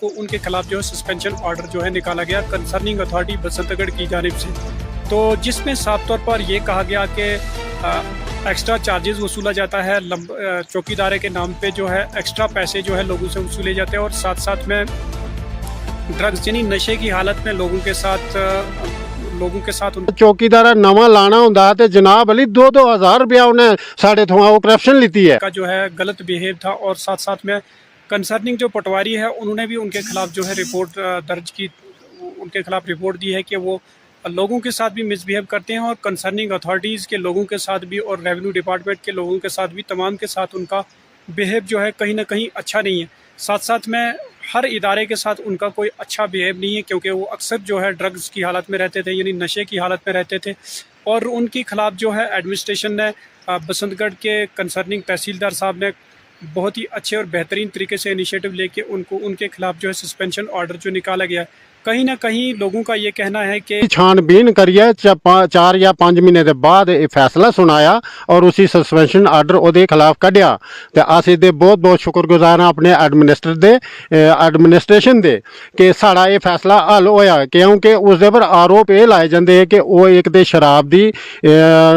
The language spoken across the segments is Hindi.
को उनके खिलाफ जो है सस्पेंशन ऑर्डर जो है निकाला गया कंसर्निंग अथॉरिटी बसंतगढ़ की जानिब से, तो जिसमें साफ तौर पर यह कहा गया कि एक्स्ट्रा चार्जेस वसूला जाता है, चौकीदारे के नाम पे जो है एक्स्ट्रा पैसे जो है लोगों से वसूले जाते हैं और साथ साथ में ड्रग्स यानी नशे की हालत में लोगों के साथ चौकीदार नवा लाना होंदा ते जनाब अली 2-2 हज़ार रुपया उन्हें साढ़े थोड़ा वो करप्शन लीती है का जो है गलत बिहेव था। और साथ साथ में कंसर्निंग जो पटवारी है उन्होंने भी उनके खिलाफ जो है रिपोर्ट दर्ज की, उनके खिलाफ रिपोर्ट दी है कि वो लोगों के साथ भी मिसबिहेव करते हैं और कंसर्निंग अथॉरिटीज़ के लोगों के साथ भी और रेवेन्यू डिपार्टमेंट के लोगों के साथ भी तमाम के साथ उनका बिहेव जो है कहीं ना कहीं अच्छा नहीं है। साथ साथ में हर इदारे के साथ उनका कोई अच्छा बिहेव नहीं है, क्योंकि वो अक्सर जो है ड्रग्स की हालत में रहते थे यानी नशे की हालत में रहते थे। और उनके खिलाफ जो है एडमिनिस्ट्रेशन ने बसंतगढ़ के कंसर्निंग तहसीलदार साहब ने बहुत ही अच्छे और बेहतरीन तरीके से इनिशिएटिव लेके उनके खिलाफ जो है सस्पेंशन ऑर्डर जो निकाला गया है। कहीं ना कहीं लोगों का ये कहना है कि छानबीन करिए 4 या 5 महीने के बाद ये फैसला सुनाया और उसी सस्पेंशन आर्डर ਉਹਦੇ खिलाफ कढ़िया तो अस इसके बहुत बहुत शुक्रगुजार हाँ अपने एडमिनिस्ट्रेशन दे कि साड़ा ये फैसला हल होया, क्योंकि उसके पर आरोप ये लाए जाते हैं कि वो एक तो शराब की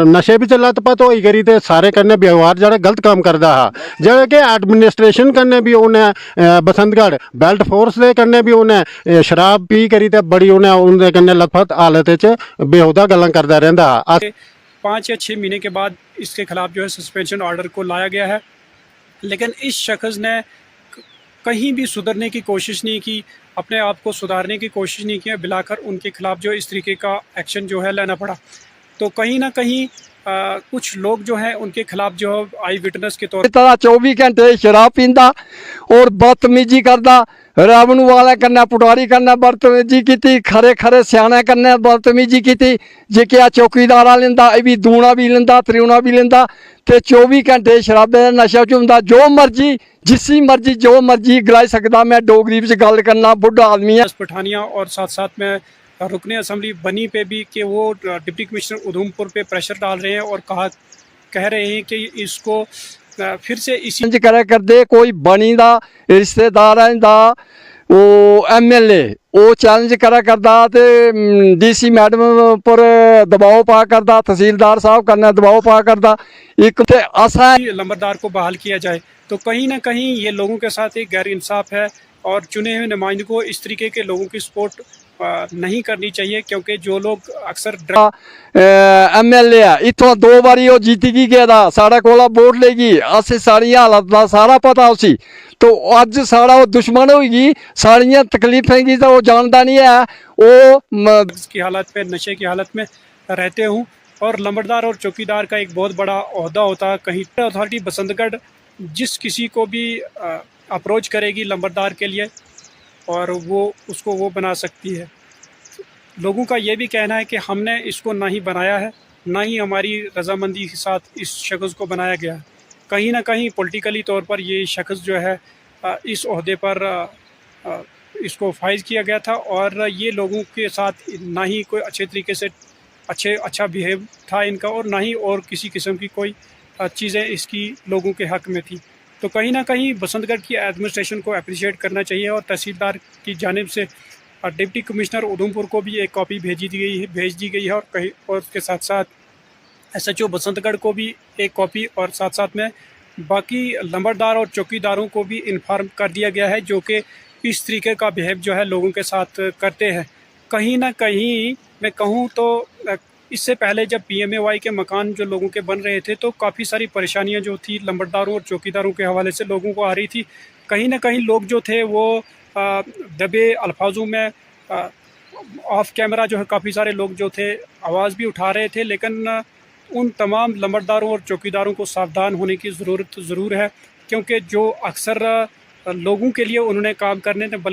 नशे भी लत पत होई करी ते सारे कन्नै व्यवहार जो गलत काम करता हा, जेह्ड़ा कि एडमिनिस्ट्रेशन कन्नै भी उन्हें बसंतगढ़ बेल्ट फोर्स के कन्नै भी उन्हें शराब पी करी ते बड़ी उन्हें कन्नै लथपथ हालत बेहुदा गल्लां करदा रहिंदा। 5 या 6 महीने के बाद इसके खिलाफ जो है सस्पेंशन ऑर्डर को लाया गया है, लेकिन इस शख्स ने कहीं भी सुधरने की कोशिश नहीं की, अपने आप को सुधारने की कोशिश नहीं की, बिलाकर उनके खिलाफ जो इस तरीके का एक्शन जो है लेना पड़ा। तो कहीं ना कहीं कुछ लोग जो है उनके खिलाफ जो आई विटनेस के तौर पर 24 घंटे शराब पींदा और बदतमीजी करदा, रेवन्यू वाले कन्नै पटवारी कन्नै बदतमीजी की, खरे खरे सियाने कन्नै बदतमीजी की, जे क्या चौकीदारा लेंदा ये भी दूना भी लेंदा त्रिउना भी लेंदा ते 24 घंटे शराबे नशा च हुंदा, जो मर्जी जो मर्जी गलाई सकदा। मैं डोगरी में गल करना, बुढ़ा आदमी है। पठानिया और साथ साथ में रुकने असम्बली बनी पे भी कि वो डिप्टी कमिश्नर उधमपुर पे प्रेशर डाल रहे हैं और कह रहे हैं कि इसको फिर से इसी करे करदे कोई बनी दा रिश्तेदार दा वो MLA वो चैलेंज करा करदा ते DC मैडम पर दबाव पा करदा, तहसीलदार साहब कन्नै दबाव पा करदा, एक ते असा लंबरदार को बहाल किया जाए। तो कहीं ना कहीं ये लोगों के साथ एक गैर इंसाफ है और चुने हुए नुमाइंदों को इस तरीके के लोगों की सपोर्ट नहीं करनी चाहिए, क्योंकि जो लोग अक्सर MLA है इतों 2 बारी वो जीती गया, साढ़े कोला वोट लेगी, अस सारी हालत का सारा पता उसी, तो अज साड़ा वो दुश्मन होगी, सारिया तकलीफें की तो वो जानता नहीं है, वो की हालत पे नशे की हालत में रहते हूँ। और लंबरदार और चौकीदार का एक बहुत बड़ा ओहदा होता है। कहीं अथॉरिटी बसंतगढ़ जिस किसी को भी अप्रोच करेगी लंबरदार के लिए और वो बना सकती है। लोगों का ये भी कहना है कि हमने इसको ना ही बनाया है, ना ही हमारी रजामंदी के साथ इस शख्स को बनाया गया है। कहीं ना कहीं पॉलिटिकली तौर पर ये शख्स जो है इस ओहदे पर इसको फाइज किया गया था और ये लोगों के साथ ना ही कोई अच्छे तरीके से अच्छा बिहेव था इनका और ना ही और किसी किस्म की कोई चीज़ें इसकी लोगों के हक़ में थी। तो कहीं ना कहीं बसंतगढ़ की एडमिनिस्ट्रेशन को अप्रिशिएट करना चाहिए और तहसीलदार की जानिब से डिप्टी कमिश्नर उधमपुर को भी एक कॉपी भेज दी गई है और उसके साथ साथ SHO बसंतगढ़ को भी एक कॉपी और साथ साथ में बाकी लंबरदार और चौकीदारों को भी इन्फॉर्म कर दिया गया है जो कि इस तरीके का बिहेव जो है लोगों के साथ करते हैं। कहीं ना कहीं मैं कहूँ तो इससे पहले जब PMAY के मकान जो लोगों के बन रहे थे तो काफ़ी सारी परेशानियां जो थी लंबरदारों और चौकीदारों के हवाले से लोगों को आ रही थी। कहीं ना कहीं लोग जो थे वो दबे अल्फाजों में ऑफ कैमरा जो है काफ़ी सारे लोग जो थे आवाज़ भी उठा रहे थे, लेकिन उन तमाम लंबरदारों और चौकीदारों को सावधान होने की ज़रूरत ज़रूर है, क्योंकि जो अक्सर लोगों के लिए उन्होंने काम करने थे बल्कि